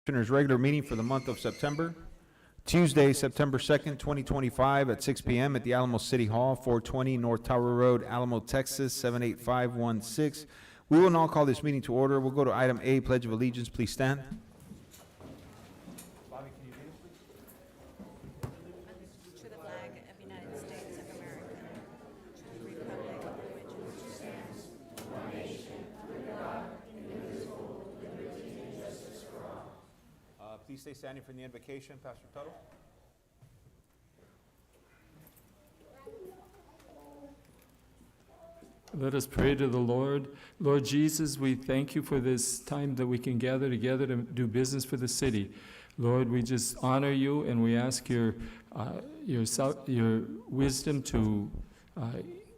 Commissioners' regular meeting for the month of September, Tuesday, September 2nd, 2025 at 6 p.m. at the Alamo City Hall, 420 North Tower Road, Alamo, Texas, 78516. We will now call this meeting to order. We'll go to item A, Pledge of Allegiance. Please stand. To the flag of the United States of America, to the republic for which it stands, one nation, under God, indivisible, with liberty and justice for all. Please stay standing for the invocation. Pastor Tuttle. Let us pray to the Lord. Lord Jesus, we thank you for this time that we can gather together to do business for the city. Lord, we just honor you and we ask your wisdom to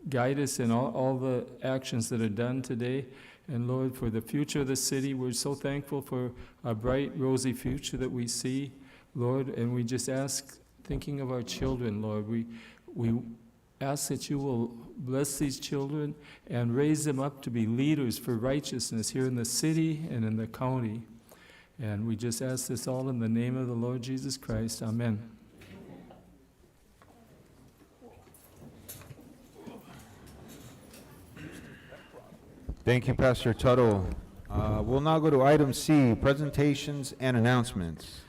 guide us in all the actions that are done today. And Lord, for the future of the city, we're so thankful for a bright, rosy future that we see, Lord. And we just ask, thinking of our children, Lord, we ask that you will bless these children and raise them up to be leaders for righteousness here in the city and in the county. And we just ask this all in the name of the Lord Jesus Christ. Amen. Thank you, Pastor Tuttle. We'll now go to item C, presentations and announcements.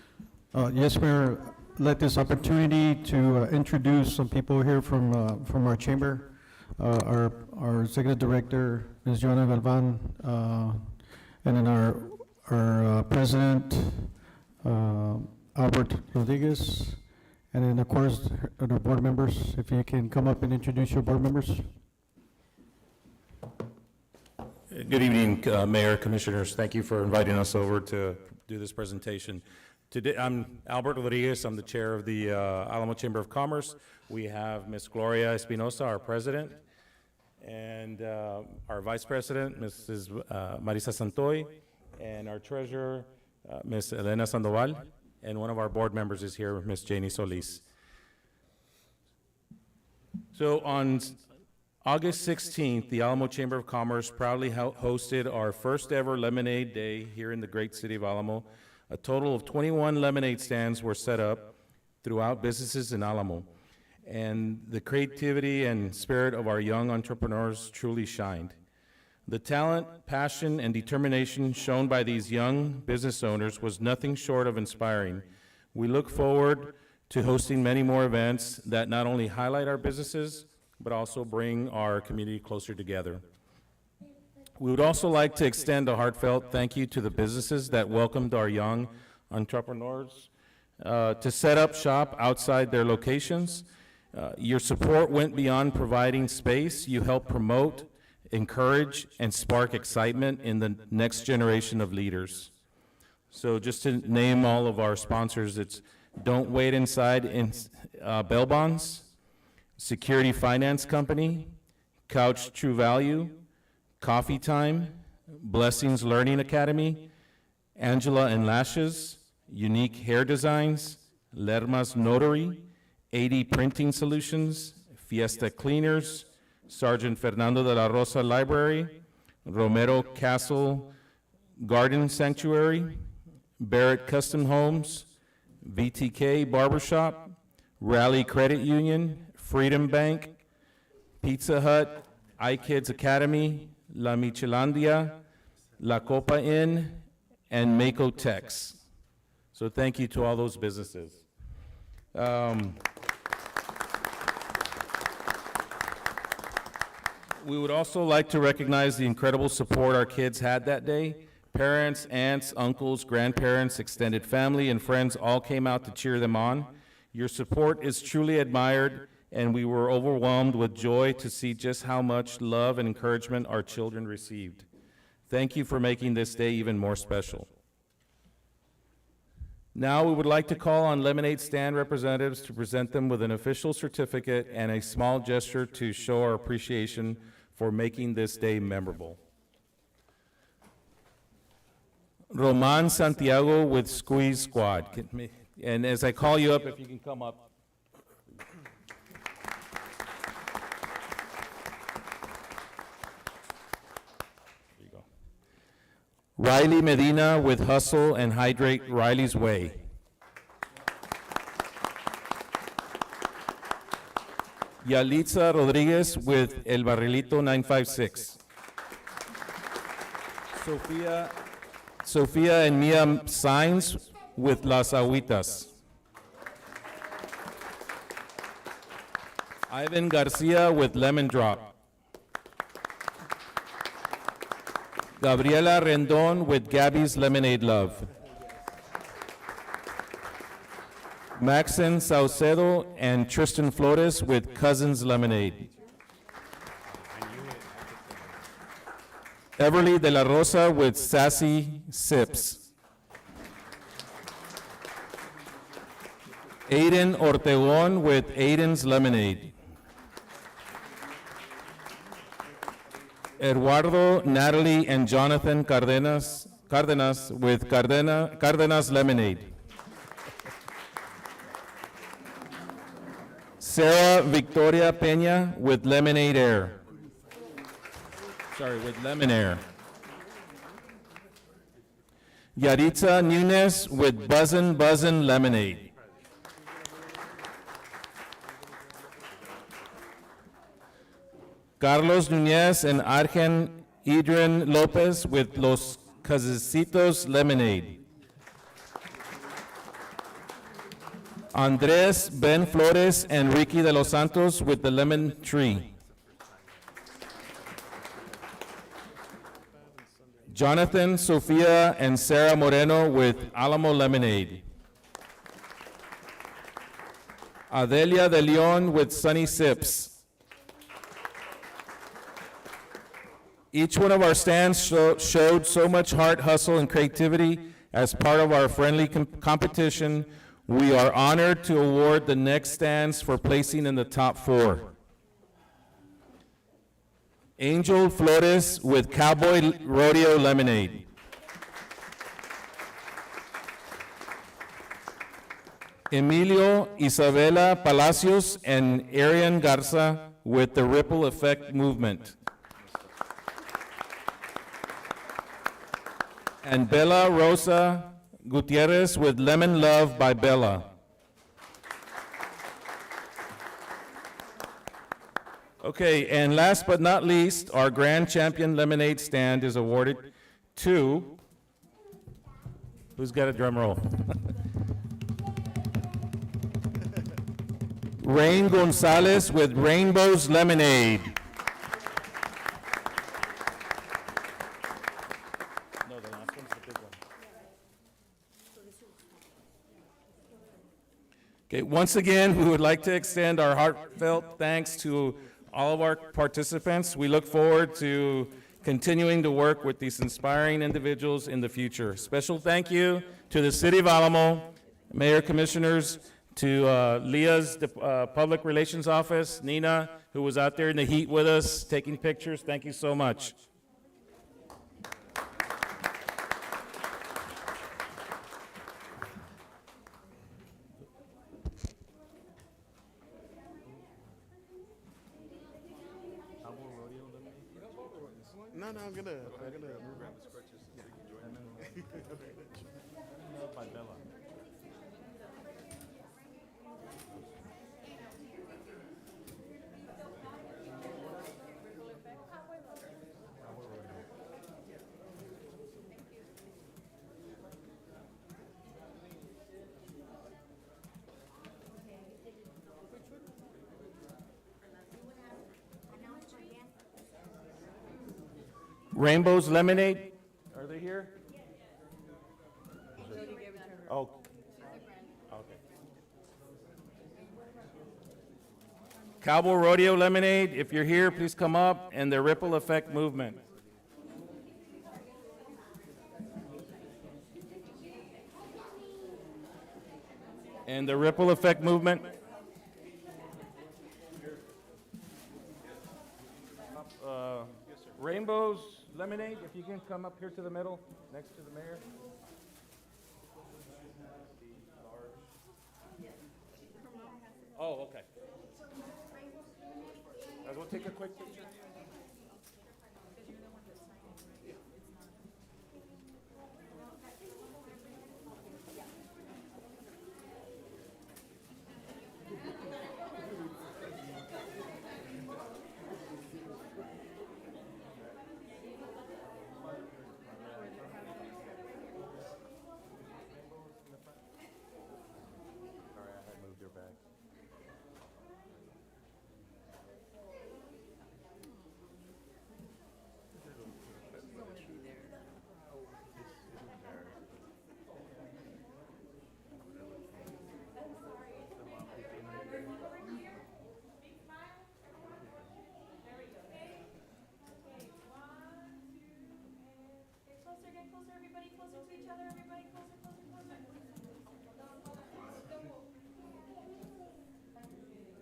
Yes, Mayor, I'd like this opportunity to introduce some people here from our chamber. Our executive director, Ms. Joana Galvan, and then our president, Albert Rodriguez, and then, of course, the board members. If you can come up and introduce your board members. Good evening, Mayor, Commissioners. Thank you for inviting us over to do this presentation. Today, I'm Albert Rodriguez. I'm the chair of the Alamo Chamber of Commerce. We have Ms. Gloria Espinosa, our president, and our vice president, Mrs. Marisa Santoy, and our treasurer, Ms. Elena Sandoval, and one of our board members is here, Ms. Janie Solis. So on August 16th, the Alamo Chamber of Commerce proudly hosted our first ever Lemonade Day here in the great city of Alamo. A total of 21 lemonade stands were set up throughout businesses in Alamo. And the creativity and spirit of our young entrepreneurs truly shined. The talent, passion, and determination shown by these young business owners was nothing short of inspiring. We look forward to hosting many more events that not only highlight our businesses, but also bring our community closer together. We would also like to extend a heartfelt thank you to the businesses that welcomed our young entrepreneurs to set up shop outside their locations. Your support went beyond providing space. You helped promote, encourage, and spark excitement in the next generation of leaders. So just to name all of our sponsors, it's Don't Wait Inside in Bell Bonds, Security Finance Company, Couch True Value, Coffee Time, Blessings Learning Academy, Angela and Lashes, Unique Hair Designs, Lerma's Notary, 80 Printing Solutions, Fiesta Cleaners, Sergeant Fernando de la Rosa Library, Romero Castle Garden Sanctuary, Barrett Custom Homes, VTK Barbershop, Rally Credit Union, Freedom Bank, Pizza Hut, iKids Academy, La Michelandia, La Copa Inn, and Mako Tex. So thank you to all those businesses. We would also like to recognize the incredible support our kids had that day. Parents, aunts, uncles, grandparents, extended family, and friends all came out to cheer them on. Your support is truly admired, and we were overwhelmed with joy to see just how much love and encouragement our children received. Thank you for making this day even more special. Now we would like to call on lemonade stand representatives to present them with an official certificate and a small gesture to show our appreciation for making this day memorable. Roman Santiago with Squeeze Squad. And as I call you up, if you can come up. Riley Medina with Hustle and Hydrate Riley's Way. Yalitza Rodriguez with El Barrilito 956. Sofia and Mia Sainz with Las Agüitas. Ivan Garcia with Lemon Drop. Gabriela Rendon with Gabby's Lemonade Love. Maxen Saucedo and Tristan Flores with Cousins Lemonade. Everly De La Rosa with Sassy Sips. Aiden Ortegon with Aiden's Lemonade. Eduardo, Natalie, and Jonathan Cardenas with Cardenas Lemonade. Sarah Victoria Peña with Lemonade Air. With Lemon Air. Yaritza Nunes with Buzzin' Lemonade. Carlos Nunez and Argen Adrian Lopez with Los Casecitos Lemonade. Andres Ben Flores and Ricky de los Santos with the Lemon Tree. Jonathan, Sofia, and Sarah Moreno with Alamo Lemonade. Adelia de Leon with Sunny Sips. Each one of our stands showed so much heart, hustle, and creativity as part of our friendly competition. We are honored to award the next stands for placing in the top 4. Angel Flores with Cowboy Rodeo Lemonade. Emilio Isabela Palacios and Arian Garza with the Ripple Effect Movement. And Bella Rosa Gutierrez with Lemon Love by Bella. Okay, and last but not least, our Grand Champion Lemonade stand is awarded to, who's got a drum roll? Rain Gonzalez with Rainbow's Lemonade. No, the last one's the big one. Okay, once again, we would like to extend our heartfelt thanks to all of our participants. We look forward to continuing to work with these inspiring individuals in the future. Special thank you to the City of Alamo, Mayor, Commissioners, to Leah's Public Relations Office, Nina, who was out there in the heat with us, taking pictures. Thank you so much. No, I'm gonna. Rainbow's Lemonade, are they here? Oh. Okay. Cowboy Rodeo Lemonade, if you're here, please come up, and the Ripple Effect Movement. And the Ripple Effect Movement. Rainbow's Lemonade, if you can come up here to the middle, next to the mayor. Oh, okay. We'll take a quick picture. Everybody closer to each other, everybody closer, closer, closer. Big smiles and breathe. Thank you very much.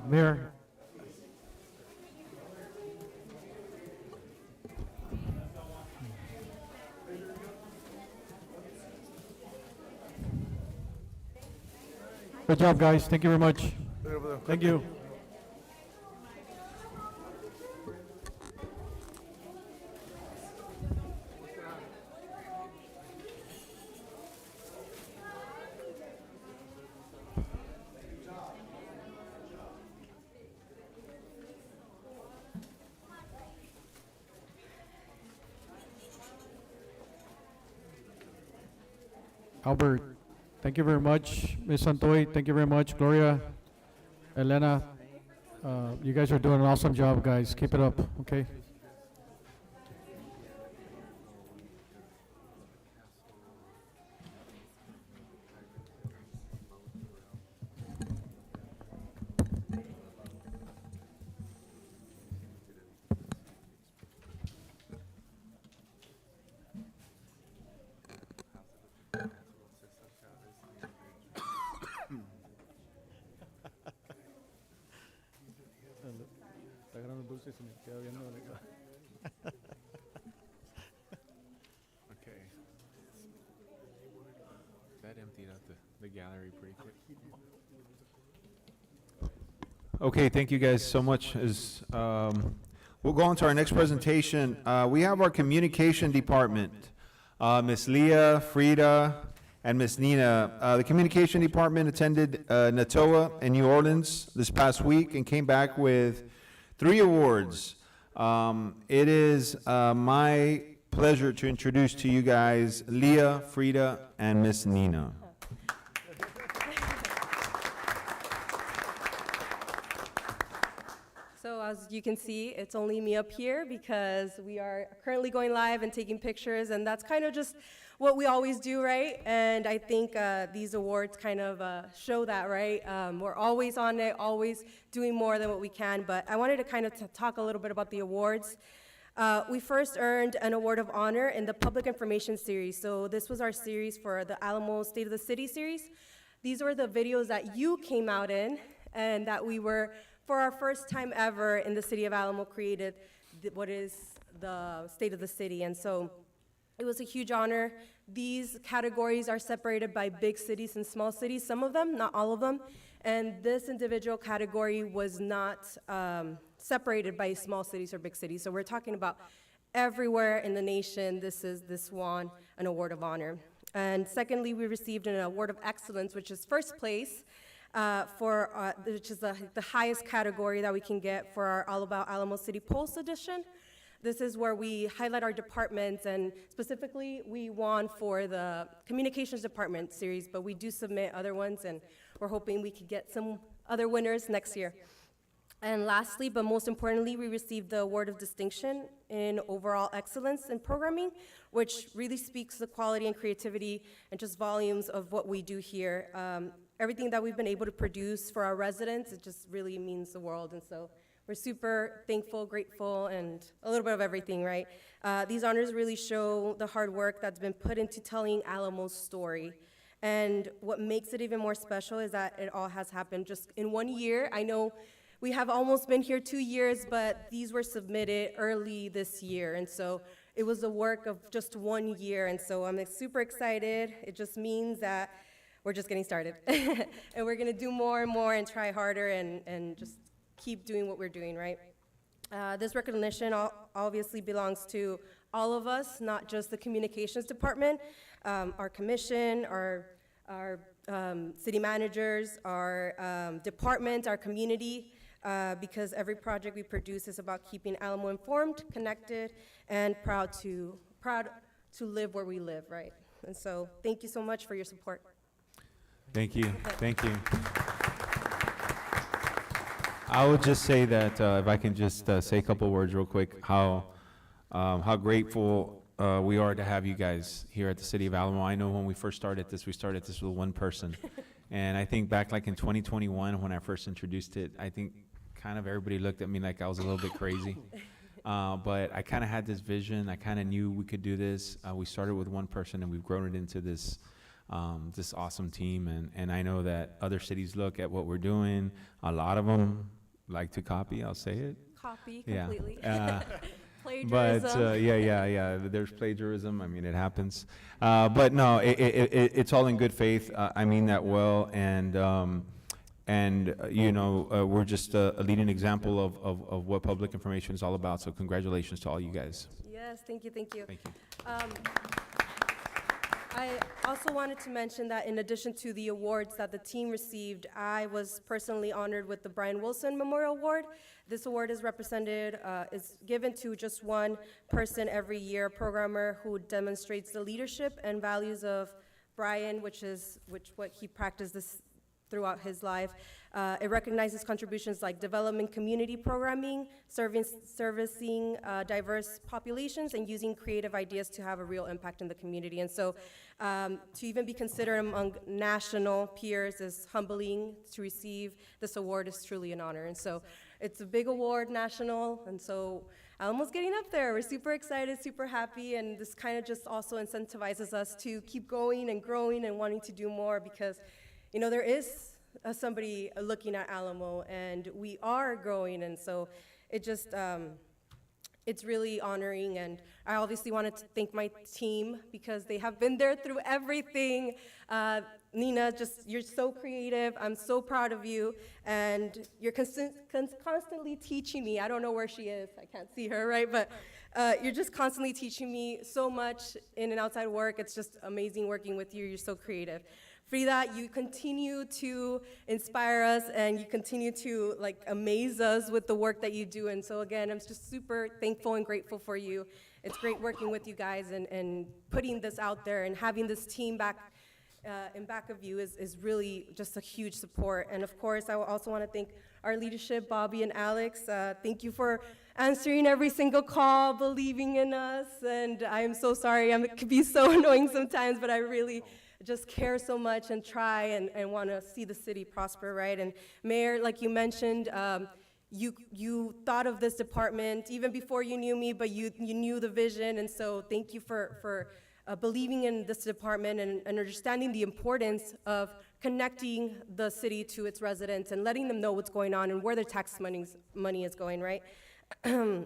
Mayor, good job, guys. Thank you very much. Thank you. Albert, thank you very much. Ms. Santoy, thank you very much. Gloria, Elena, you guys are doing an awesome job, guys. Keep it up, okay? Okay. That emptied out the gallery pretty quick. Okay, thank you guys so much. We'll go on to our next presentation. We have our communication department, Miss Leah, Frida, and Miss Nina. The communication department attended NATOA in New Orleans this past week and came back with 3 awards. It is my pleasure to introduce to you guys Leah, Frida, and Miss Nina. So as you can see, it's only me up here because we are currently going live and taking pictures, and that's kind of just what we always do, right? And I think these awards kind of show that, right? We're always on it, always doing more than what we can, but I wanted to kind of talk a little bit about the awards. We first earned an award of honor in the Public Information Series. So this was our series for the Alamo State of the City series. These were the videos that you came out in and that we were, for our first time ever in the city of Alamo, created what is the State of the City. And so it was a huge honor. These categories are separated by big cities and small cities, some of them, not all of them. And this individual category was not separated by small cities or big cities. So we're talking about everywhere in the nation. This won an award of honor. And secondly, we received an award of excellence, which is first place, which is the highest category that we can get for our All About Alamo City Pulse edition. This is where we highlight our departments, and specifically, we won for the Communications Department series, but we do submit other ones, and we're hoping we could get some other winners next year. And lastly, but most importantly, we received the Award of Distinction in Overall Excellence in Programming, which really speaks the quality and creativity and just volumes of what we do here. Everything that we've been able to produce for our residents, it just really means the world, and so we're super thankful, grateful, and a little bit of everything, right? These honors really show the hard work that's been put into telling Alamo's story. And what makes it even more special is that it all has happened just in 1 year. I know we have almost been here 2 years, but these were submitted early this year. And so it was the work of just 1 year. And so I'm super excited. It just means that we're just getting started. And we're gonna do more and more and try harder and just keep doing what we're doing, right? This recognition obviously belongs to all of us, not just the communications department, our commission, our city managers, our department, our community, because every project we produce is about keeping Alamo informed, connected, and proud to live where we live, right? And so, thank you so much for your support. Thank you, thank you. I would just say that, if I can just say a couple words real quick, how grateful we are to have you guys here at the City of Alamo. I know when we first started this, we started this with one person. And I think back like in 2021, when I first introduced it, I think kind of everybody looked at me like I was a little bit crazy. But I kind of had this vision. I kind of knew we could do this. We started with one person, and we've grown it into this awesome team. And I know that other cities look at what we're doing. A lot of them like to copy, I'll say it. Copy Yeah. completely. But, Plagiarism. yeah, there's plagiarism, I mean, it happens. But no, it's all in good faith, I mean that well, and we're just a leading example of what public information is all about, so congratulations to all you guys. Yes, thank you, thank you. Thank you. I also wanted to mention that in addition to the awards that the team received, I was personally honored with the Brian Wilson Memorial Award. This award is given to just one person every year, a programmer who demonstrates the leadership and values of Brian, which what he practiced throughout his life. It recognizes contributions like development community programming, servicing diverse populations, and using creative ideas to have a real impact in the community. And so to even be considered among national peers is humbling. To receive this award is truly an honor. And so it's a big award, national, and so Alamo's getting up there. We're super excited, super happy, and this kind of just also incentivizes us to keep going and growing and wanting to do more, because there is somebody looking at Alamo, and we are growing, and so it just, it's really honoring. And I obviously wanted to thank my team, because they have been there through everything. Nina, you're so creative. I'm so proud of you, and you're constantly teaching me. I don't know where she is. I can't see her, right? But you're just constantly teaching me so much in and outside work. It's just amazing working with you. You're so creative. Frida, you continue to inspire us, and you continue to amaze us with the work that you do. And so again, I'm just super thankful and grateful for you. It's great working with you guys and putting this out there, and having this team in back of you is really just a huge support. And of course, I also want to thank our leadership, Bobby and Alex. Thank you for answering every single call, believing in us. And I am so sorry, it can be so annoying sometimes, but I really just care so much and try and want to see the city prosper, right? And Mayor, like you mentioned, you thought of this department even before you knew me, but you knew the vision. And so thank you for believing in this department and understanding the importance of connecting the city to its residents and letting them know what's going on and where their tax money is going, right? And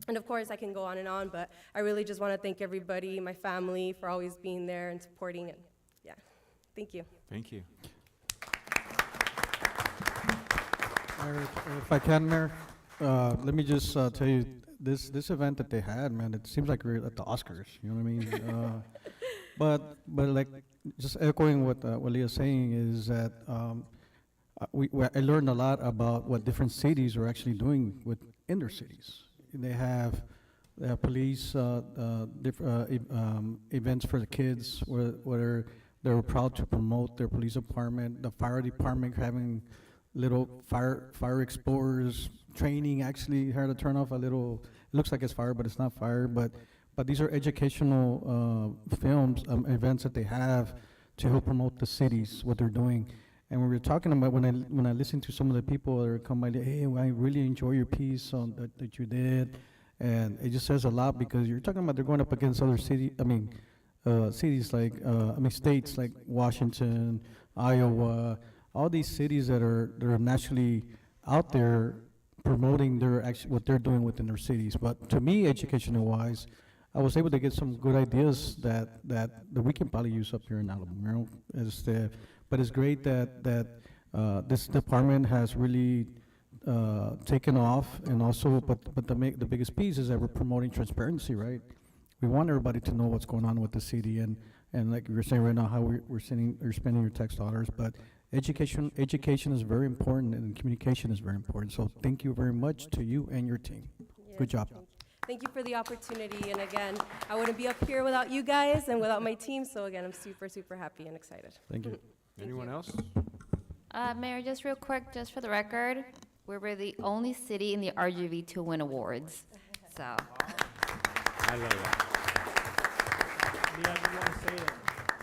of course, I can go on and on, but I really just want to thank everybody, my family, for always being there and supporting it. Yeah, thank you. Thank you. Mayor, if I can, Mayor, let me just tell you, this event that they had, man, it seems like we're at the Oscars, you know what I mean? But like, just echoing what Leah's saying is that I learned a lot about what different cities are actually doing in their cities. They have police events for the kids, where they're proud to promote their police department, the fire department having little fire explorers training, actually how to turn off a little, it looks like it's fire, but it's not fire, but these are educational events that they have to help promote the cities, what they're doing. And we were talking about, when I listen to some of the people that are come by, hey, I really enjoy your piece that you did, and it just says a lot, because you're talking about they're going up against other cities like, states like Washington, Iowa, all these cities that are naturally out there promoting what they're doing within their cities. But to me, educational wise, I was able to get some good ideas that we can probably use up here in Alamo. But it's great that this department has really taken off, and also, but the biggest piece is that we're promoting transparency, right? We want everybody to know what's going on with the city, and And like you were saying right now, how we're spending your tax dollars, but education is very important and communication is very important. So thank you very much to you and your team. Good Yes, job. Thank you for the opportunity, and again, I wouldn't be up here without you guys and without my team, so again, I'm super, super happy and excited. Thank you. Anyone else? Mayor, just real quick, just for the record, we were the only city in the RGV to win awards, so. I love that. Yeah, I just want to say that,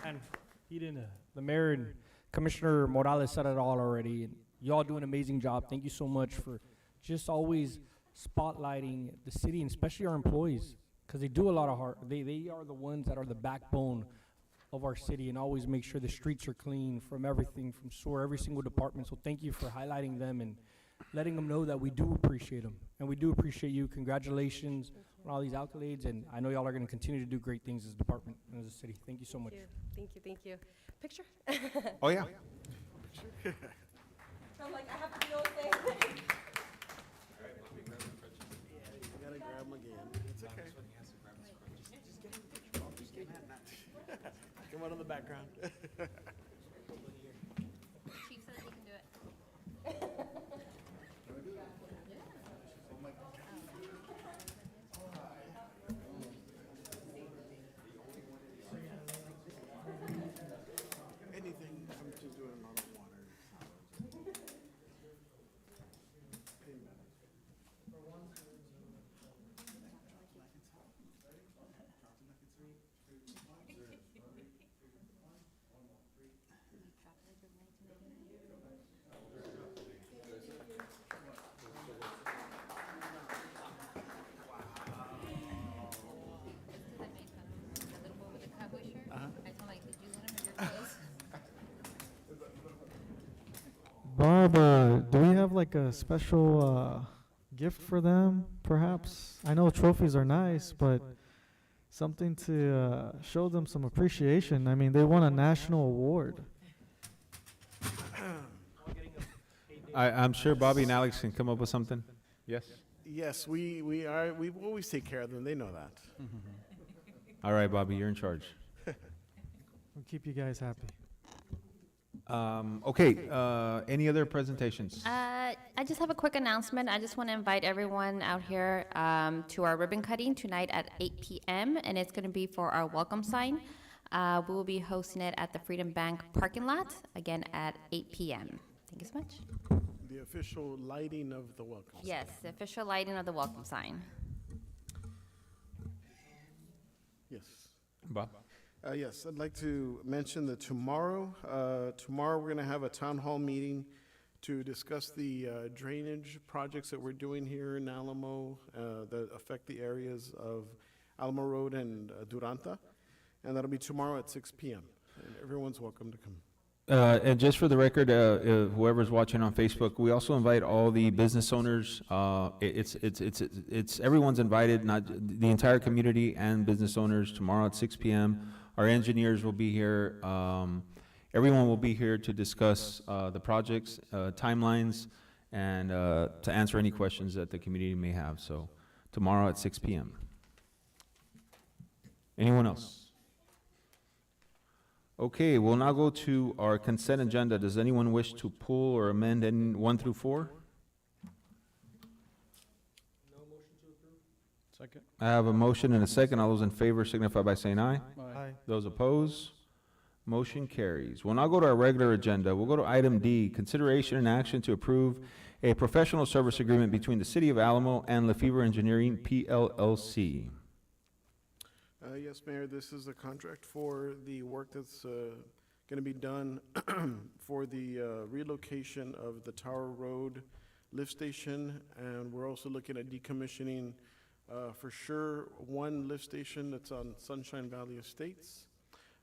and he didn't, the mayor and Commissioner Morales said it all already, and y'all do an amazing job. Thank you so much for just always spotlighting the city, and especially our employees, because they do a lot of hard, they are the ones that are the backbone of our city, and always make sure the streets are clean from everything, from sewer, every single department. So thank you for highlighting them and letting them know that we do appreciate them, and we do appreciate you. Congratulations on all these accolades, and I know y'all are going to continue to do great things as a department and as a city. Thank you so much. Thank you, thank you. Picture? Oh, yeah. I'm like, I have to do all thing. You gotta grab him again. It's okay. Come on in the background. Chief says he can do it. Anything, I'm just doing it on the water. Barb, do we have like a special gift for them, perhaps? I know trophies are nice, but something to show them some appreciation. I mean, they won a national award. I'm sure Bobby and Alex can come up with something. Yes? Yes, we always take care of them. They know that. All right, Bobby, you're in charge. We'll keep you guys happy. Okay, any other presentations? I just have a quick announcement. I just want to invite everyone out here to our ribbon cutting tonight at 8 p.m., and it's going to be for our welcome sign. We will be hosting it at the Freedom Bank parking lot, again at 8 p.m. Thank you so much. The official lighting of the welcome. Yes, the official lighting of the welcome sign. Yes. Bob? Yes, I'd like to mention that tomorrow we're going to have a town hall meeting to discuss the drainage projects that we're doing here in Alamo that affect the areas of Alamo Road and Duranta. And that'll be tomorrow at 6 p.m. And everyone's welcome to come. And just for the record, whoever's watching on Facebook, we also invite all the business owners. It's everyone's invited, not the entire community and business owners tomorrow at 6 p.m. Our engineers will be here. Everyone will be here to discuss the projects, timelines, and to answer any questions that the community may have. So tomorrow at 6 p.m. Anyone else? Okay, we'll now go to our consent agenda. Does anyone wish to pull or amend any 1 through 4? Second. I have a motion and a second. All those in favor signify by saying aye. Aye. Those opposed, motion carries. We'll now go to our regular agenda. We'll go to item D, consideration and action to approve a professional service agreement between the City of Alamo and Lefevre Engineering, PLLC. Yes, Mayor, this is a contract for the work that's going to be done for the relocation of the Tower Road lift station, and we're also looking at decommissioning for sure one lift station that's on Sunshine Valley Estates,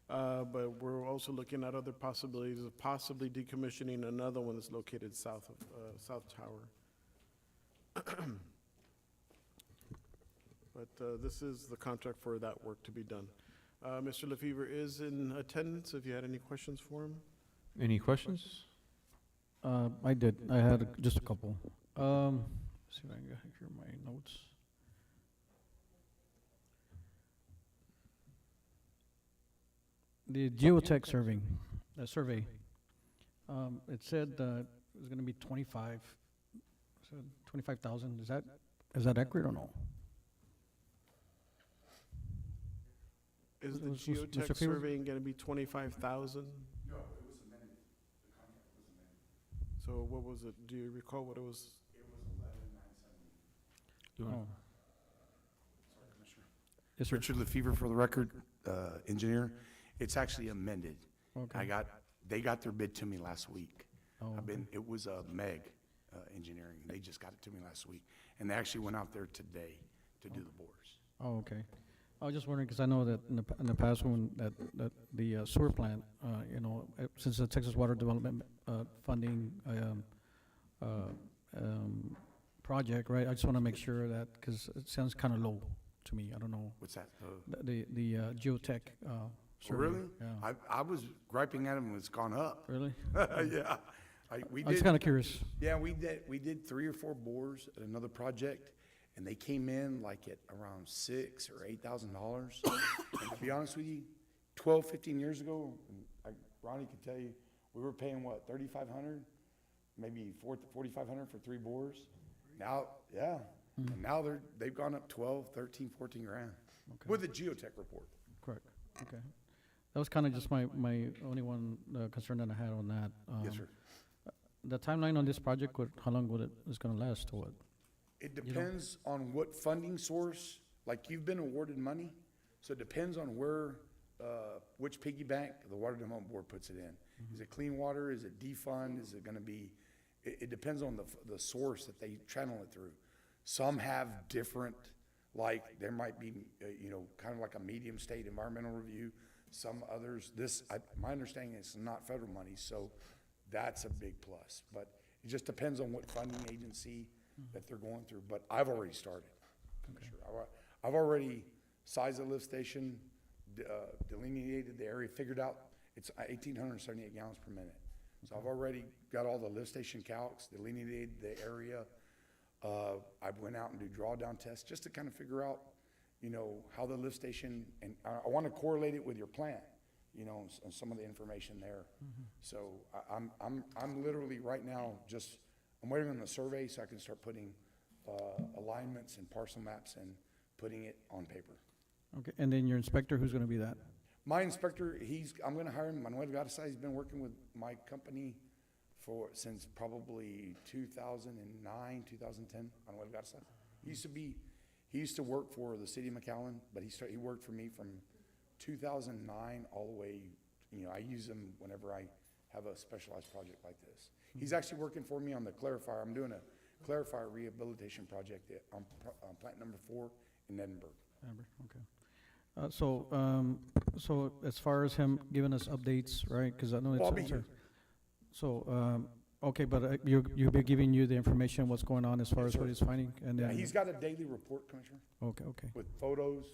but we're also looking at other possibilities of possibly decommissioning another one that's located south of South Tower. But this is the contract for that work to be done. Mr. Lefevre is in attendance if you had any questions for him. Any questions? I did. I had just a couple. See if I can get here my notes. the geotech survey, it said, it was gonna be 25,000, is that accurate or no? Is the Was- Mr. geotech Favors? surveying gonna be 25,000? No, it was amended. The contract was amended. So what was it? Do you recall what it was? Oh. Yes, sir. Richard Lefevre for the record, engineer. It's actually amended. Okay. They got their bid to me last week. Oh, It was Meg Engineering. They just got it to me last week. And they actually went out there today to do the bores. Oh, okay. I was just wondering, because I know that in the past when that the sewer plant, you know, since the Texas Water Development funding project, right? I just want to make sure that, because it sounds kind of low to me. I don't know. What's that? The geotech survey. Really? Yeah. I was griping at them, it's gone up. Really? Yeah. We I was did, kind of curious. yeah, we did 3 or 4 bores at another project, and they came in like at around $6,000 or $8,000. And to be honest with you, 12, 15 years ago, and Ronnie could tell you, we were paying what, 3,500, maybe 4,500 for 3 bores. Now, yeah, and now they've gone up 12, 13, 14 grand with the geotech report. Correct. Okay. That was kind of just my only one concern that I had on that. Yes, sir. The timeline on this project, how long would it is going to last, or what? It depends on what funding source, like you've been awarded money, so it depends on where, which piggy bank the Water Development Board puts it in. Is it clean water, is it defund, is it gonna be, it depends on the source that they channel it through. Some have different, like, there might be, you know, kind of like a medium state environmental review. Some others, my understanding is not federal money, so that's a big plus. But it just depends on what funding agency that they're going through. But I've already started, Commissioner. I've already sized the lift station, delineated the area, figured out it's 1,878 gallons per minute. So I've already got all the lift station calcs, delineated the area. I went out and do drawdown tests just to kind of figure out, you know, how the lift station, and I want to correlate it with your plant, you know, and some of the information there. So I'm literally right now I'm waiting on the survey so I can start putting alignments and parcel maps and putting it on paper. Okay, and then your inspector, who's going to be that? My inspector, I'm gonna hire him, Manuel Garza. He's been working with my company since probably 2009, 2010, Manuel Garza. He used to work for the city of McAllen, but he worked for me from 2009 all the way, you know, I use him whenever I have a specialized project like this. He's actually working for me on the clarifier. I'm doing a clarifier rehabilitation project on plant number 4 in Edinburgh. Okay. So as far as him giving us updates, right? Because I know it's. I'll be here. So, okay, but you'll be giving you the information, what's going on as far as what he's finding, and Yeah, then. he's got a daily report, Commissioner, Okay, with photos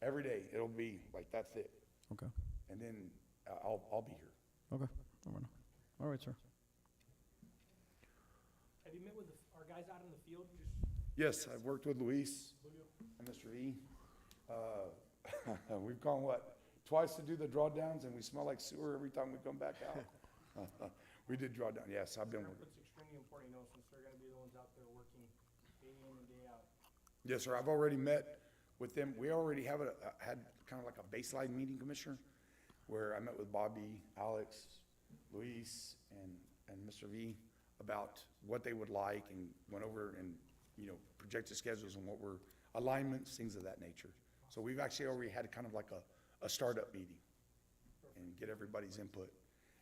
every day. It'll be like, that's it. okay, And then I'll be here. okay. All right, sir. Have you met with our guys out in the field? Yes, I've worked with Luis and Mr. E. We've gone, twice to do the drawdowns, and we smell like sewer every time we come back out. We did drawdown, yes, I've been working. It's extremely important, you know, since they're gonna be the ones out there working day in and day out. Yes, sir, I've already met with them. We already had kind of like a baseline meeting, Commissioner, where I met with Bobby, Alex, Luis, and Mr. V about what they would like, and went over and, you know, projected schedules and what were alignments, things of that nature. So we've actually already had kind of like a startup meeting and get everybody's input.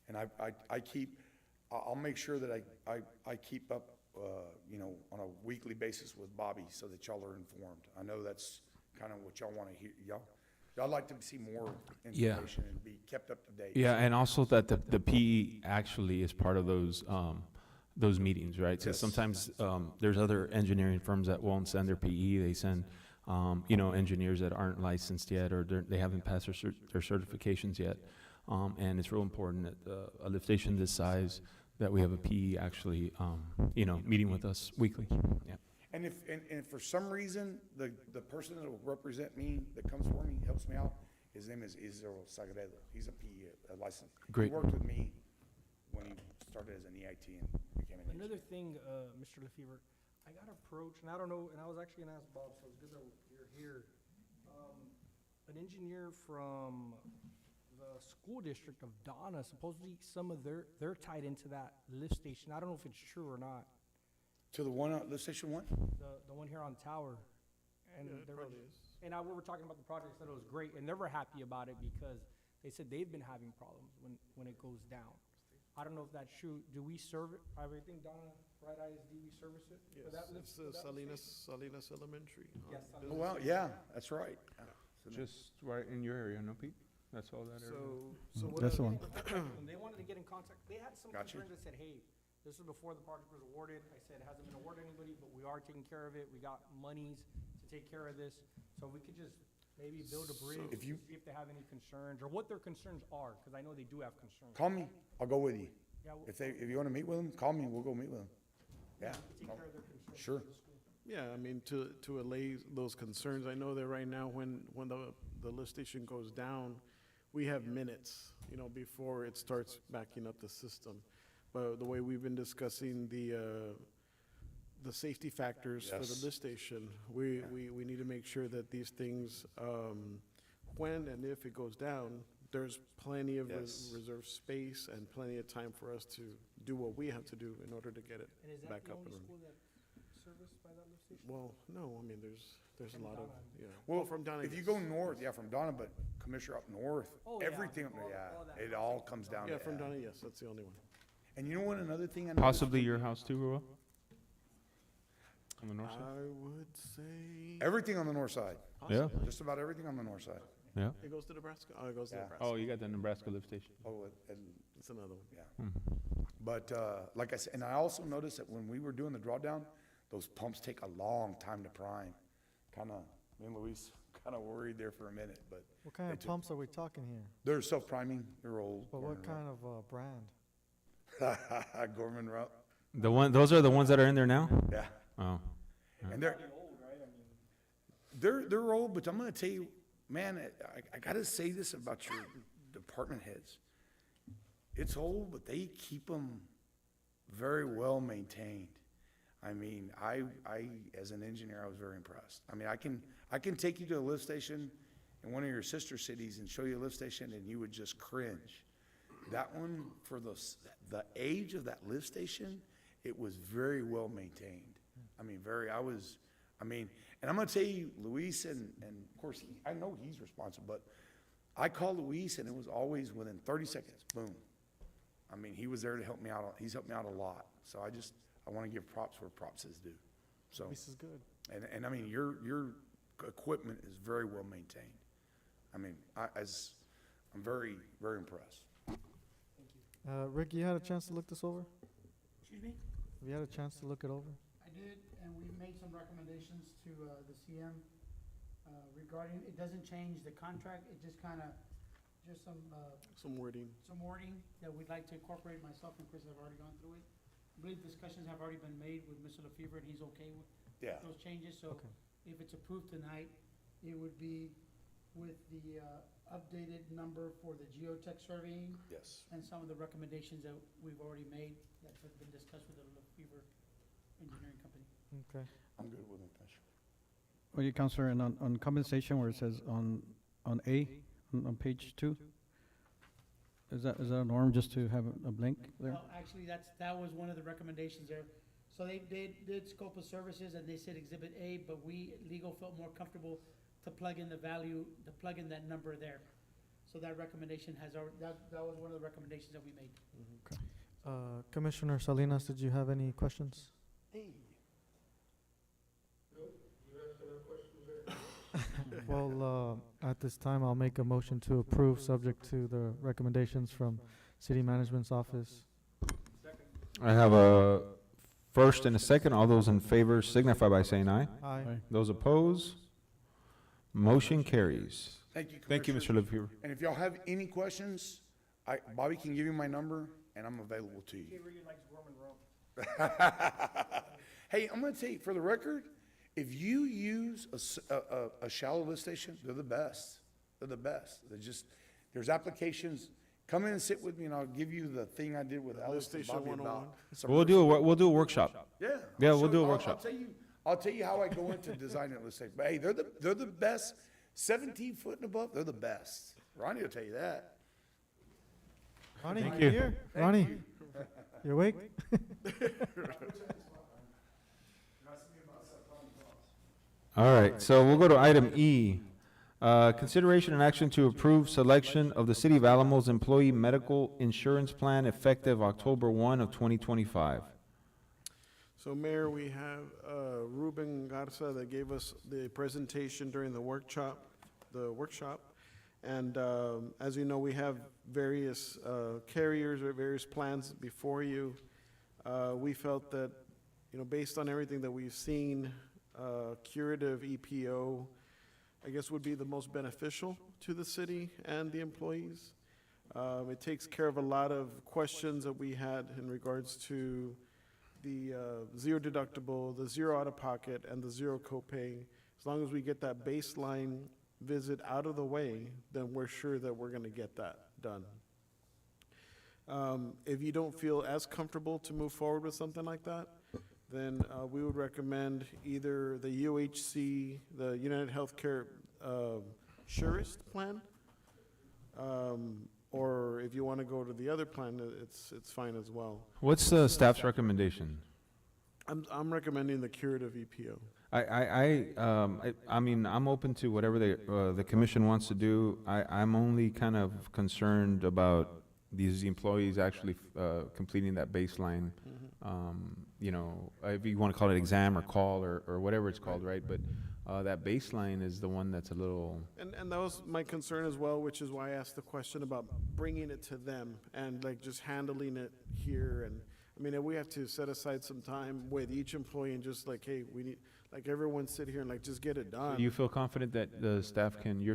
And I'll make sure that I keep up, you know, on a weekly basis with Bobby so that y'all are informed. I know that's kind of what y'all want to hear. Y'all like to see more information and be kept up to date. Yeah, and also that the PE actually is part of those meetings, right? So Yes. sometimes there's other engineering firms that won't send their PE. They send, you know, engineers that aren't licensed yet, or they haven't passed their certifications yet. And it's real important that a lift station this size, that we have a PE actually, you know, meeting with us weekly. Yeah. And if for some reason, the person that will represent me, that comes for me, helps me out, His name is Israel Sagredo. He's a PE, a licensed. Great. He worked with me when he started as an EIT and became an Another engineer. thing, Mr. LaFever, I got approached, and I don't know, and I was actually gonna ask Bob, so it's good that you're here. An engineer from the school district of Donna, supposedly some of they're tied into that lift station. I don't know if it's true or not. To the one, lift station one? The one here on Tower. And Yeah, it they were- probably is. And we were talking about the project, said it was great, and they were happy about it because they said they've been having problems when it goes down. I don't know if that's true. Do we serve it? I think Donna, right, ISD, we service it? for Yes, that lift- it's for that lift station? Salinas Elementary. Yes, on Salinas. Oh, wow, yeah, that's right. Just right in your area, no, Pete? That's all that area? So what That's the I- one. When they wanted to get in contact, they had some Gotcha. concerns that said, hey, this was before the project was awarded. I said, it hasn't been awarded to anybody, but we are taking care of it. We got monies to take care of this. So we could just maybe build a bridge, If you- see if they have any concerns, or what their concerns are, because I know they do have concerns. Call me, I'll go with you. Yeah, If you wanna meet with them, call me, we'll go meet with them. Yeah, we could take care of their concerns. Sure. for the school. Yeah, I mean, to allay those concerns, I know that right now, when the lift station goes down, we have minutes, before it starts backing up the system. But the way we've been discussing the safety factors for the Yes. lift station, we need to make sure that these things, when and if it goes down, there's plenty of Yes. reserve space and plenty of time for us to do what we have to do in order to get it And is that back the up only and running. school that's serviced by that lift station? Well, no, I mean, there's a From lot of, Donna. yeah. Well, From Donna, if you yes. go north, yeah, from Donna, but Commissioner up north, Oh, yeah, everything up there, all yeah, that. it all comes down to Yeah, from that. Donna, yes, that's the only one. And you know what, another thing I noticed? Possibly your house too, Roel? On the north side? I would say. Everything on the north side, Yeah, just about everything on the north side. yeah. It goes to Nebraska? Oh, it goes to Yeah. Nebraska. Oh, you got the Nebraska lift station. Oh, and, It's another one. yeah. But, like I said, and I also noticed that when we were doing the drawdown, those pumps take a long time to prime. Kinda, me and Luis kinda worried there for a minute, but What kind They of took- pumps are we talking here? they're self-priming, they're old. But what kind of brand? Gorman Route, Those are the ones that are in there now? yeah. Oh. And they're old, but I'm gonna tell you, man, I gotta say this about your department heads. It's old, but they keep them very well maintained. I mean, as an engineer, I was very impressed. I mean, I can take you to a lift station in one of your sister cities and show you a lift station and you would just cringe. That one, for the age of that lift station, it was very well maintained. I mean, and I'm gonna tell you, Luis, and of course, I know he's responsible, but I called Luis and it was always within 30 seconds, boom. I mean, he was there to help me out, he's helped me out a lot, so I wanna give props where props is due, so. This is good. And I mean, your equipment is very well maintained. I mean, I'm very, very impressed. Rick, you had a chance to look this over? Excuse me? Have you had a chance to look it over? I did, and we made some recommendations to the CM regarding, it doesn't change the contract, it just Some wording. some wording that we'd like to incorporate. Myself and Chris have already gone through it. I believe discussions have already been made with Mr. LaFever, and he's okay with Yeah. those changes, so Okay. if it's approved tonight, it would be with the updated number for the geotech surveying Yes. and some of the recommendations that we've already made that have been discussed with the LaFever Engineering Company. Okay. I'm good with it, Commissioner. Well, you, Counselor, and on compensation where it says on A, on page 2, is that a norm just to have a blank there? Well, actually, that was one of the recommendations there. So they did scope of services, and they said Exhibit A, but we, legal, felt more comfortable to plug in the value, to plug in that number there. So that recommendation has already, that was one of the recommendations that we made. Commissioner Salinas, did you have any questions? Well, at this time, I'll make a motion to approve, subject to the recommendations from City Management's office. I have a first and a second. All those in favor signify by saying aye. Aye. Those opposed, motion carries. Thank you, Thank you, Commissioner. Mr. LaFever. And if y'all have any questions, Bobby can give you my number, and I'm available to you. He really likes Gorman Road. Hey, I'm gonna tell you, for the record, if you use a shallow lift station, they're the best. They're the best. There's applications. Come in and sit with me, and I'll give you the thing I did with Lift Alice and station Bobby 101. about. We'll do a workshop. Yeah. Yeah, I'll we'll show do a you- workshop. I'll tell you how I go into designing it, let's say. But hey, they're the best. 17 foot and above, they're the best. Ronnie will tell you that. Ronnie, Thank you you. here? Ronnie, you awake? All right, so we'll go to item E. Consideration and action to approve selection of the City of Alamo's employee medical insurance plan effective October 1 of 2025. So Mayor, we have Ruben Garza that gave us the presentation during the workshop. And as you know, we have various carriers or various plans before you. We felt that, based on everything that we've seen, curative EPO, I guess, would be the most beneficial to the city and the employees. It takes care of a lot of questions that we had in regards to the zero deductible, the zero out-of-pocket, and the zero copay. As long as we get that baseline visit out of the way, then we're sure that we're gonna get that done. If you don't feel as comfortable to move forward with something like that, then we would recommend either the UHC, the United Healthcare Surest plan, or if you want to go to the other plan, it's fine as well. What's the staff's recommendation? I'm recommending the curative EPO. I mean, I'm open to whatever the commission wants to do. I'm only kind of concerned about these employees actually completing that baseline, if you want to call it exam or call or whatever it's called, right? But that baseline is the one that's a little, And that was my concern as well, which is why I asked the question about bringing it to them and like just handling it here. And I mean, if we have to set aside some time with each employee and just like, hey, we need, like everyone sit here and like just get it done. do you feel confident that your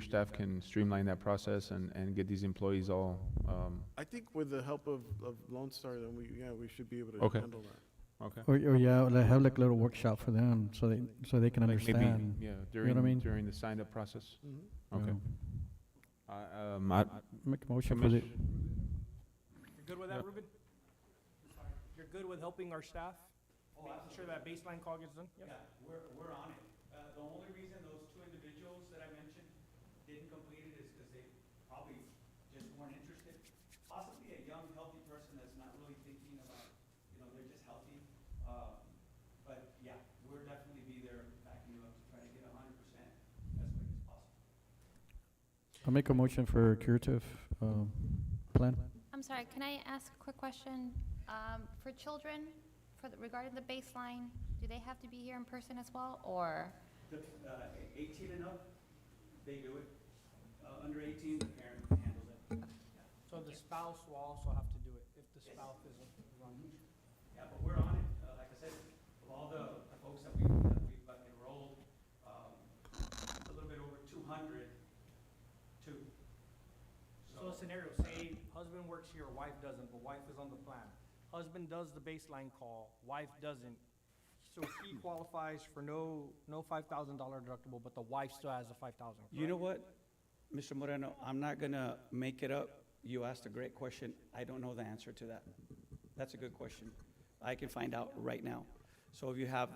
staff can streamline that process and get these employees all, I think with the help of Lone Star, then we should be able to Okay. handle that. okay? Or yeah, like have like a little workshop for them so they can Like maybe, understand. yeah, what I mean? during the sign-up process? Mhm. Okay. Make a motion for the, You're good with that, Yep. Ruben? You're good with helping our staff? Making sure that baseline call gets done? Yeah, we're on it. The only reason those two individuals that I mentioned didn't complete it is because they probably just weren't interested. Possibly a young, healthy person that's not really thinking about, they're just healthy. But yeah, we'll definitely be there backing you up to try to get 100% as quick as possible. I'll make a motion for curative, plan. I'm sorry, can I ask a quick question? For children, regarding the baseline, do they have to be here in person as well, or? The 18 and up, they do it. Under 18, the parent handles it. So the spouse will also have to do it if the spouse is on. Yeah, but we're on it. Like I said, of all the folks that we've enrolled, a little bit over 200, two. So a scenario, say husband works here, wife doesn't, but wife is on the plan. Husband does the baseline call, wife doesn't. So he qualifies for no $5,000 deductible, but the wife still has the $5,000. You know what, Mr. Moreno, I'm not gonna make it up. You asked a great question. I don't know the answer to that. That's a good question. I can find out right now. So if you have,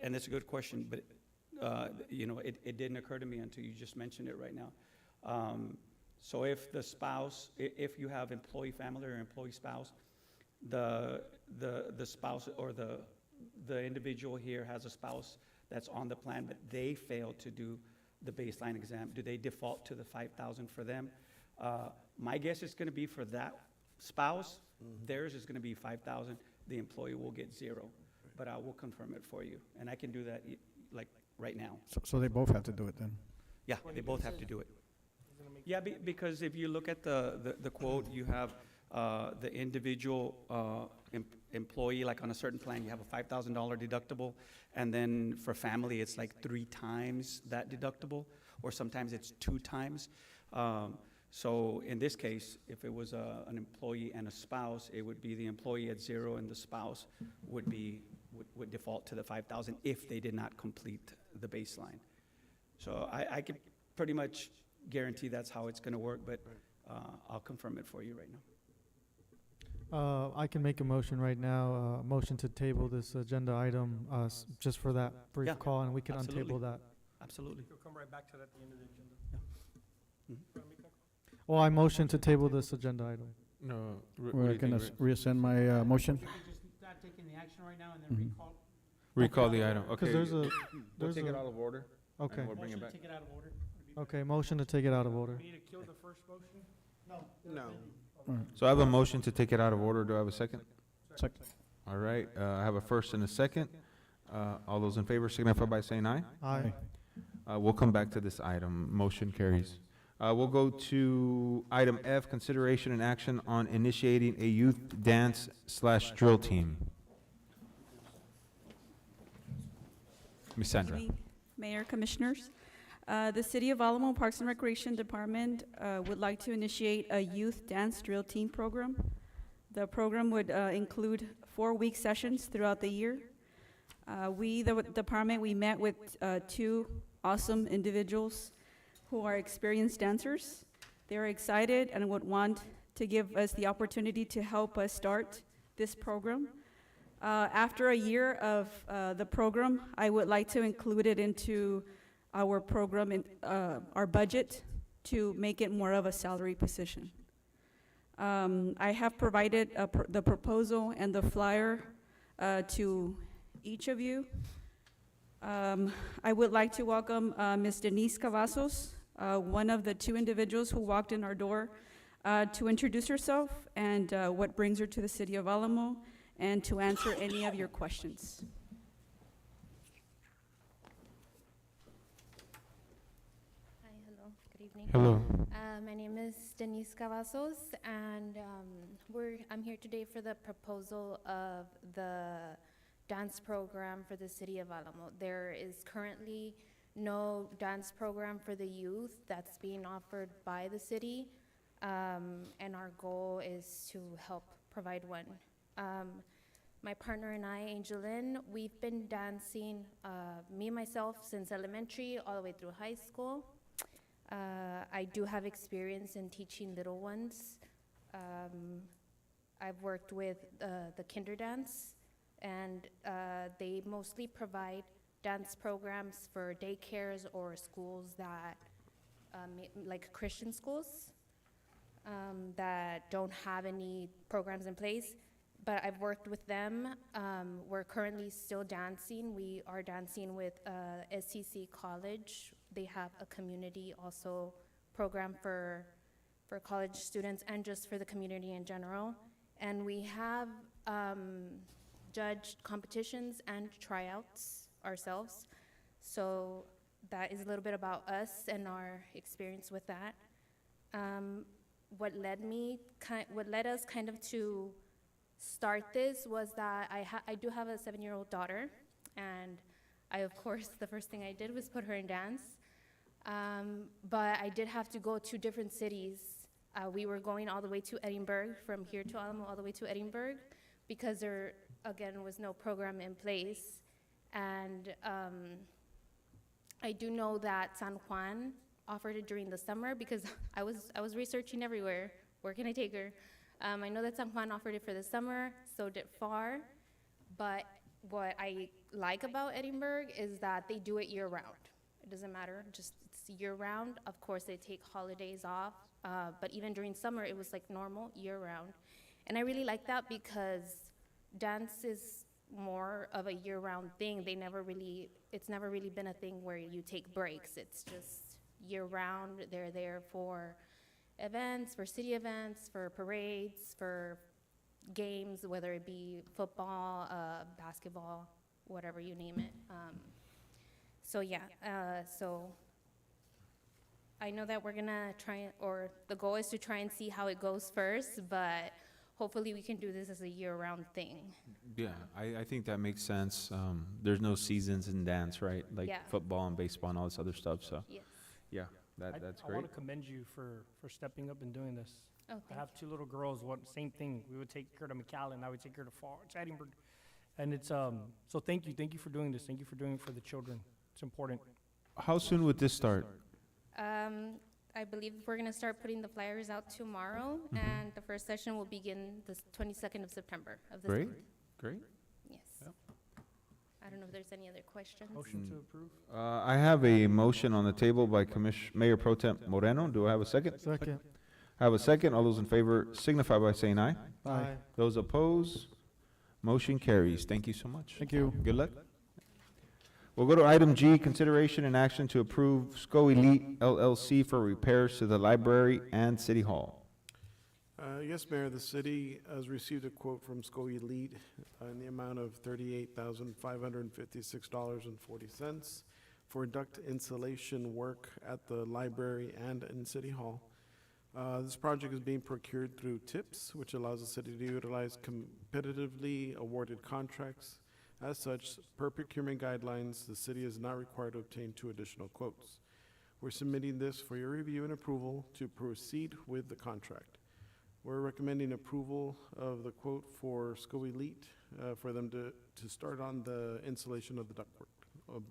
and it's a good question, but, it didn't occur to me until you just mentioned it right now. So if the spouse, if you have employee family or employee spouse, the spouse or the individual here has a spouse that's on the plan, but they fail to do the baseline exam, do they default to the 5,000 for them? My guess is gonna be for that spouse, theirs is gonna be 5,000, the employee will get 0. But I will confirm it for you, and I can do that like right now. So they both have to do it then? Yeah, they both have to do it. Yeah, because if you look at the quote, you have the individual employee, like on a certain plan, you have a $5,000 deductible, and then for family, it's like 3 times that deductible, or sometimes it's 2 times. So in this case, if it was an employee and a spouse, it would be the employee at 0, and the spouse would default to the 5,000 if they did not complete the baseline. So I could pretty much guarantee that's how it's gonna work, but, I'll confirm it for you right now. I can make a motion right now, motion to table this agenda item, just for that Yeah, brief call, and we can absolutely. untable that. Absolutely. You'll come right back to that at the end of the agenda. Well, I motion to table this agenda item. No. We're gonna rescind my, motion. We can just start taking the action right now and then Mhm. recall. Recall the item, okay. Because there's a, We'll there's take it a, out of order. okay, And we'll bring it Motion to back. take it out of order. okay, motion to take it out of order. We need to kill the first motion? No. No. So I have a motion to take it out of order. Do I have a second? Second. All right, I have a first and a second. All those in favor signify by saying aye. Aye. We'll come back to this item. Motion carries. We'll go to item F, consideration and action on initiating a youth dance/drill team. Ms. Sandra. Evening, Mayor, Commissioners. The City of Alamo Parks and Recreation Department would like to initiate a youth dance drill team program. The program would include 4-week sessions throughout the year. We, the department, we met with 2 awesome individuals who are experienced dancers. They're excited and would want to give us the opportunity to help us start this program. After a year of the program, I would like to include it into our program, in our budget, to make it more of a salary position. I have provided the proposal and the flyer to each of you. I would like to welcome Ms. Denise Cavazos, one of the 2 individuals who walked in our door, to introduce herself and what brings her to the City of Alamo, and to answer any of your questions. Hi, hello, good evening. Hello. My name is Denise Cavazos, and I'm here today for the proposal of the dance program for the City of Alamo. There is currently no dance program for the youth that's being offered by the city, and our goal is to help provide one. My partner and I, Angelin, we've been dancing, me and myself, since elementary all the way through high school. I do have experience in teaching little ones. I've worked with the kinder dance, and they mostly provide dance programs for daycares or schools that, like Christian schools, that don't have any programs in place. But I've worked with them. We're currently still dancing. We are dancing with SCC College. They have a community also program for college students and just for the community in general. And we have judged competitions and tryouts ourselves. So that is a little bit about us and our experience with that. What led us kind of to start this was that I do have a 7-year-old daughter, and of course, the first thing I did was put her in dance. But I did have to go to different cities. We were going all the way to Edinburgh, from here to Alamo, all the way to Edinburgh, because there, again, was no program in place. And I do know that San Juan offered it during the summer, because I was researching everywhere. Where can I take her? I know that San Juan offered it for the summer, so did FAR. But what I like about Edinburgh is that they do it year-round. It doesn't matter, just it's year-round. Of course, they take holidays off, but even during summer, it was like normal, year-round. And I really like that because dance is more of a year-round thing. It's never really been a thing where you take breaks. It's just year-round. They're there for events, for city events, for parades, for games, whether it be football, basketball, whatever you name it. So I know that we're gonna try, or the goal is to try and see how it goes first, but hopefully we can do this as a year-round thing. Yeah, I think that makes sense. There's no seasons in dance, right? Like Yeah. football and baseball and all this other stuff, so, Yes. yeah, that's I great. want to commend you for stepping up and doing this. Oh, I thank have 2 little girls, same thing. We would take her to McAllen, I would take her to Edinburgh. And it's, so thank you for doing this. Thank you for doing it for the children. It's important. How soon would this start? I believe we're gonna start putting the flyers out tomorrow, and the first session will begin the 22nd of September of this Great, month. great. Yes. I don't know if there's any other questions. Motion to approve? I have a motion on the table by Mayor Pro Tem Moreno. Do I have a second? Second. I have a second. All those in favor signify by saying aye. Aye. Those opposed, motion carries. Thank you so much. Thank you. Good luck. We'll go to item G, consideration and action to approve SCO Elite LLC for repairs to the library and City Hall. Yes, Mayor, the city has received a quote from SCO Elite in the amount of $38,556.40 for duct insulation work at the library and in City Hall. This project is being procured through TIPS, which allows the city to utilize competitively awarded contracts. As such, per procurement guidelines, the city is not required to obtain 2 additional quotes. We're submitting this for your review and approval to proceed with the contract. We're recommending approval of the quote for SCO Elite for them to start on the installation of the ductwork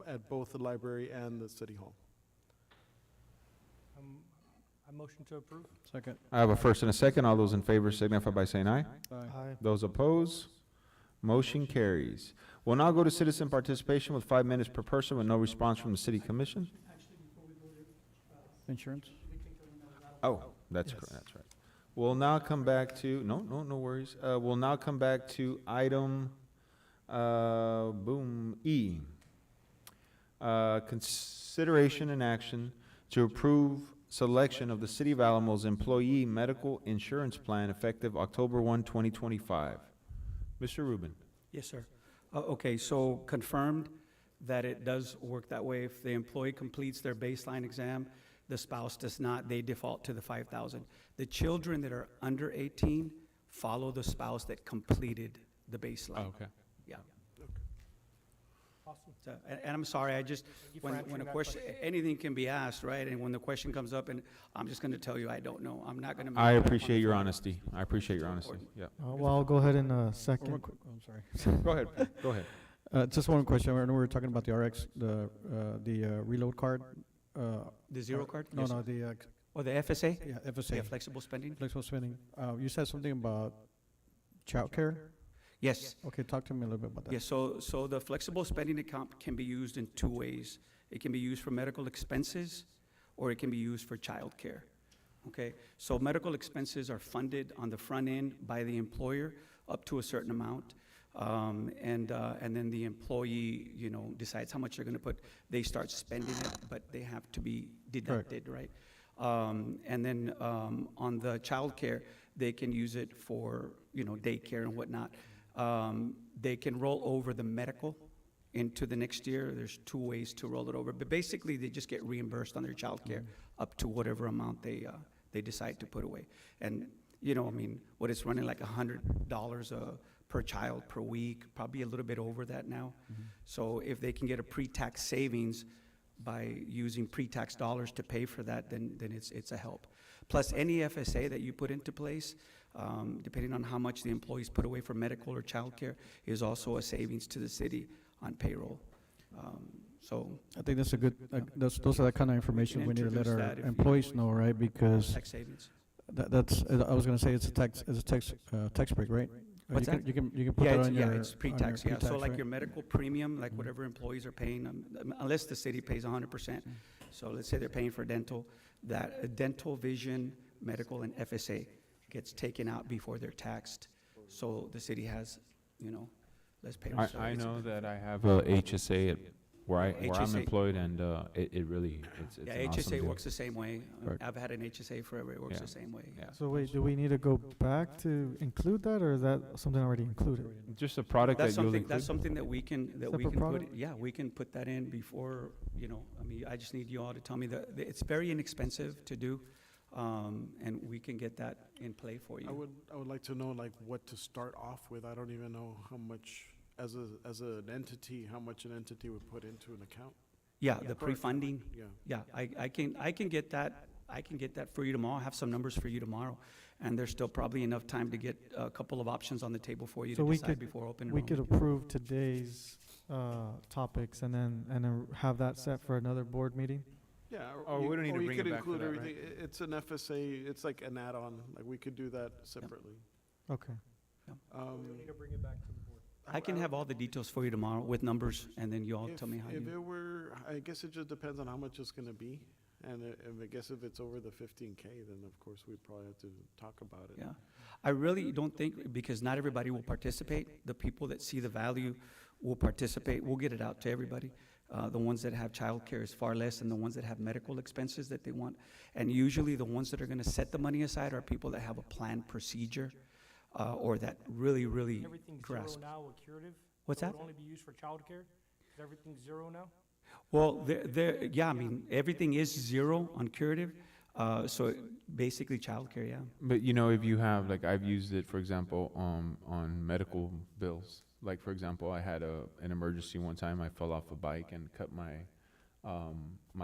at both the library and the City Hall. I motion to approve? Second. I have a first and a second. All those in favor signify by saying aye. Aye. Those opposed, motion carries. We'll now go to citizen participation with 5 minutes per person with no response from the city commission. Insurance? Oh, that's correct, that's right. We'll now come back to, no worries. We'll now come back to item, E. Consideration and action to approve selection of the City of Alamo's employee medical insurance plan effective October 1, 2025. Mr. Rubin. Yes, sir. Okay, so confirmed that it does work that way. If the employee completes their baseline exam, the spouse does not, they default to the 5,000. The children that are under 18 follow the spouse that completed the baseline. Okay. Yeah. Awesome. So, and I'm sorry, I just, you for when answering a that question, question. anything can be asked, right? And when the question comes up, and I'm just gonna tell you, I don't know. I'm not gonna. make I it up on appreciate the your fly. honesty. I appreciate your honesty. Yeah. Well, I'll go ahead and One more second. quick, I'm sorry. Go ahead, go ahead. Just one question. I know we were talking about the RX, the reload card. The zero card? No, Yes. no, the, Or the FSA? yeah, Yeah, FSA, flexible spending? flexible spending. You said something about childcare? Yes. Okay, talk to me a little bit about that. Yes, so the flexible spending account can be used in 2 ways. It can be used for medical expenses, or it can be used for childcare. Okay, so medical expenses are funded on the front end by the employer up to a certain amount. And then the employee, decides how much they're gonna put. They start spending it, but they have to be deducted, right? And then, on the childcare, they can use it for, daycare and whatnot. They can roll over the medical into the next year. There's 2 ways to roll it over, but basically, they just get reimbursed on their childcare up to whatever amount they decide to put away. And, what it's running like $100 per child per week, probably a little bit over that now. So if they can get a pre-tax savings by using pre-tax dollars to pay for that, then it's a help. Plus, any FSA that you put into place, depending on how much the employees put away for medical or childcare, is also a savings to the city on payroll. So I think that's a good, those are the kind of information we need to let introduce our that if you- employees know, right? Because tax savings. that's, I was gonna say it's a tax break, right? What's You can- that? You can put Yeah, that it's, on yeah, your. it's on your pre-tax, yeah. So pre-tax, like right? your medical premium, like whatever employees are paying, unless the city pays 100%. So let's say they're paying for dental, that dental, vision, medical, and FSA gets taken out before they're taxed. So the city has, less payroll. So I it's- know that I have a HSA at where I'm HSA. employed, and it really, it's Yeah, an awesome HSA deal. works the same way. Right. I've had an HSA forever, it works Yeah. the same way. Yeah. So wait, do we need to go back to include that, or is that something already included? Just a product That's that you'll something, include. that's something that we can Separate put, product? yeah, we can put that in before, I just need you all to tell me that, it's very inexpensive to do, and we can get that in play for you. I would like to know like what to start off with. I don't even know how much, as an entity, how much an entity would put into an account. Yeah, the pre-funding, Yeah. yeah, I can get that for you tomorrow, have some numbers for you tomorrow, and there's still probably enough time to get a couple of options on the table for you So to we decide could- before open We could enrollment. approve today's topics and then have that set for another board meeting? Yeah, Oh, we don't need to bring it back for Or you could include that, everything. It's an FSA, it's like an add-on, like we could do that separately. Okay. We need to bring it back to the board. I can have all the details for you tomorrow with numbers, and then you all tell me how If you. it were, I guess it just depends on how much it's gonna be. And I guess if it's over the 15K, then of course we probably have to talk about it. Yeah, I really don't think, because not everybody will participate. The people that see the value will participate. We'll get it out to everybody. The ones that have childcare is far less than the ones that have medical expenses that they want. And usually the ones that are gonna set the money aside are people that have a planned procedure, or that really, really Everything's grasp. zero now with curative? What's So that? it'll only be used for childcare? Is everything zero now? Well, yeah, I mean, everything is zero on curative, so basically childcare, yeah. But you know, if you have, like, I've used it, for example, on medical bills. Like, for example, I had an emergency one time. I fell off a bike and cut my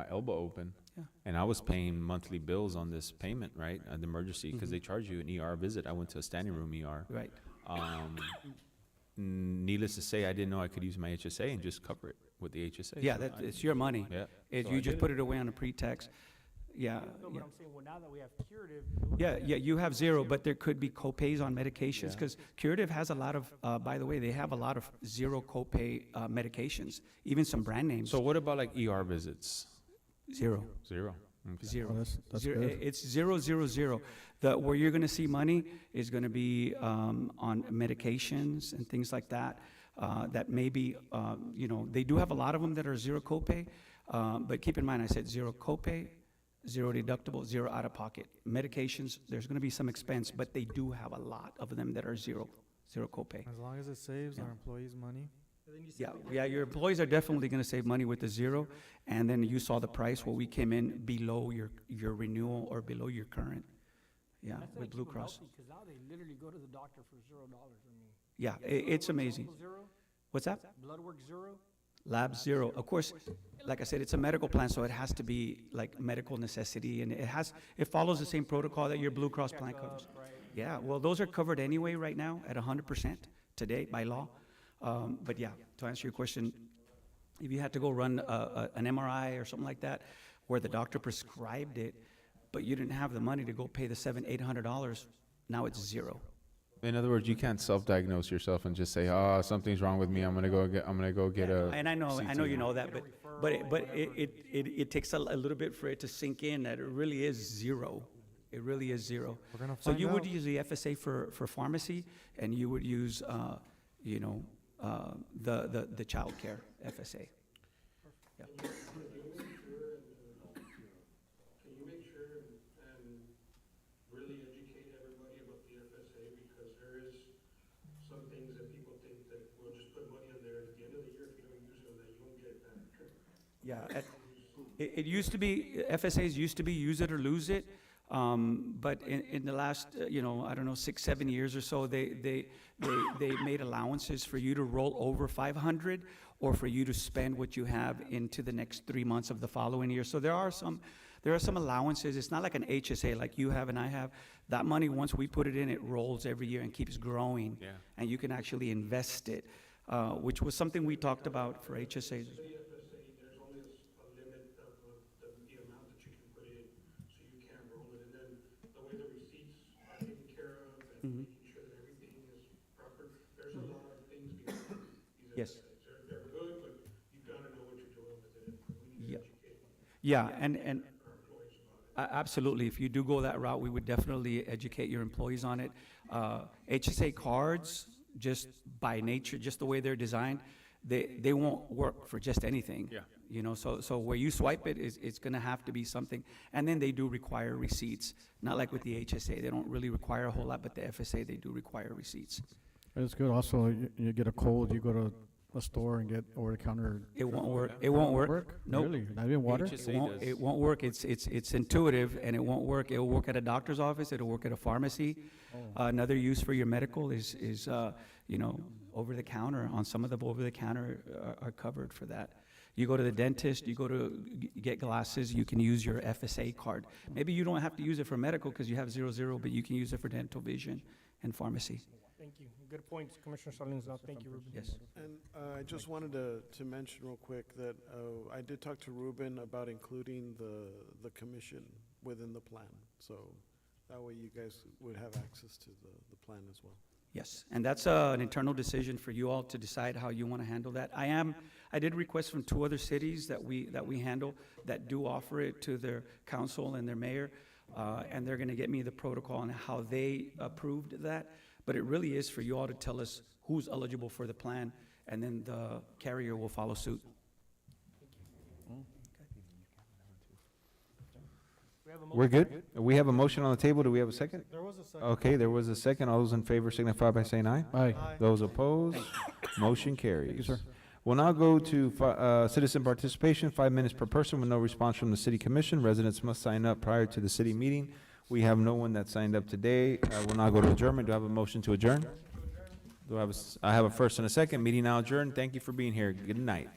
elbow open. Yeah. And I was paying monthly bills on this payment, right, an emergency, because they charge you an ER visit. I went to a standing room ER. Right. Needless to say, I didn't know I could use my HSA and just cover it with the HSA. Yeah, So it's your money. Yeah. If So you I just did put it away on a pretext, yeah. No, yeah. but I'm saying, well, now that we have curative. Yeah, you have zero, but there could be copays on medications, Yeah. because Curative has a lot of, by the way, they have a lot of zero copay medications, even some brand names. So what about like ER visits? Zero, Zero. Okay. zero. Oh, that's Zero, good. it's 000. Where you're gonna see money is gonna be on medications and things like that, that maybe, they do have a lot of them that are zero copay, but keep in mind, I said zero copay, zero deductible, zero out-of-pocket. Medications, there's gonna be some expense, but they do have a lot of them that are zero copay. As long as it saves Yeah. our employees money. Yeah, your employees are definitely gonna save money with the zero, and then you saw the price where we came in below your renewal or below your current. Yeah, That's with Blue Cross. Because now they literally go to the doctor for $0. I mean. Yeah, it's amazing. Zero, What's that? blood work zero. Lab zero. Of course, like I said, it's a medical plan, so it has to be like medical necessity, and it follows the same protocol that your Blue Cross plan covers. Yeah, well, those are covered anyway right now at 100% today by law. But yeah, to answer your question, if you had to go run an MRI or something like that, where the doctor prescribed it, but you didn't have the money to go pay the $700-800, now it's zero. In other words, you can't self-diagnose yourself and just say, "Oh, something's wrong with me. I'm gonna go get a." And I know CT." you know that, but it takes a little bit for it to sink in that it really is zero. It really is zero. We're gonna So find you would out. use the FSA for pharmacy, and you would use, the childcare FSA. Yeah. Can you make sure and really educate everybody about the FSA, because there is some things that people think that we'll just put money in there, and at the end of the year, if you don't use it, that you won't get it back. Yeah, it used to be, FSAs used to be use it or lose it, but in the last, I don't know, 6-7 years or so, they made allowances for you to roll over 500 or for you to spend what you have into the next 3 months of the following year. So there are some allowances. It's not like an HSA like you have and I have. That money, once we put it in, it rolls every year and keeps growing. Yeah. And you can actually invest it, which was something we talked about for HSAs. The FSA, there's only a limit of the amount that you can put in, so you can't roll it. And then the way the receipts are taken care of and making sure that everything is proper, there's a lot of things behind these Yes. FSAs. They're good, but you gotta know what you're doing with it. We need Yeah. to educate Yeah, and our employees about it. absolutely. If you do go that route, we would definitely educate your employees on it. HSA cards, just by nature, just the way they're designed, they won't work for just anything. Yeah. So where you swipe it, it's gonna have to be something. And then they do require receipts, not like with the HSA. They don't really require a whole lot, but the FSA, they do require receipts. It's good also, you get a cold, you go to a store and get over-the-counter. It won't work. It won't work. Nope. Really? Not even water? HSA It won't work. It's intuitive, and it won't work. It'll work at a doctor's office. It'll work at a pharmacy. Another use for your medical is over the counter. On some of the over the counter are covered for that. You go to the dentist. You go to get glasses. You can use your FSA card. Maybe you don't have to use it for medical because you have 00, but you can use it for dental, vision, and pharmacy. Thank you. Good points, Commissioner Salinas. Thank you, Ruben. Yes. And I just wanted to mention real quick that I did talk to Ruben about including the commission within the plan. So that way you guys would have access to the plan as well. Yes, and that's an internal decision for you all to decide how you want to handle that. I did request from 2 other cities that we handle, that do offer it to their council and their mayor, and they're gonna get me the protocol on how they approved that. But it really is for you all to tell us who's eligible for the plan, and then the carrier will follow suit. We're good? We have a motion on the table. Do we have a second? There was a second. Okay, there was a second. All those in favor signify by saying aye. Aye. Those opposed, motion carries. We'll now go to citizen participation, 5 minutes per person with no response from the city commission. Residents must sign up prior to the city meeting. We have no one that signed up today. We'll now go to adjournment. Do I have a motion to adjourn? I have a first and a second. Meeting now adjourned. Thank you for being here. Good night.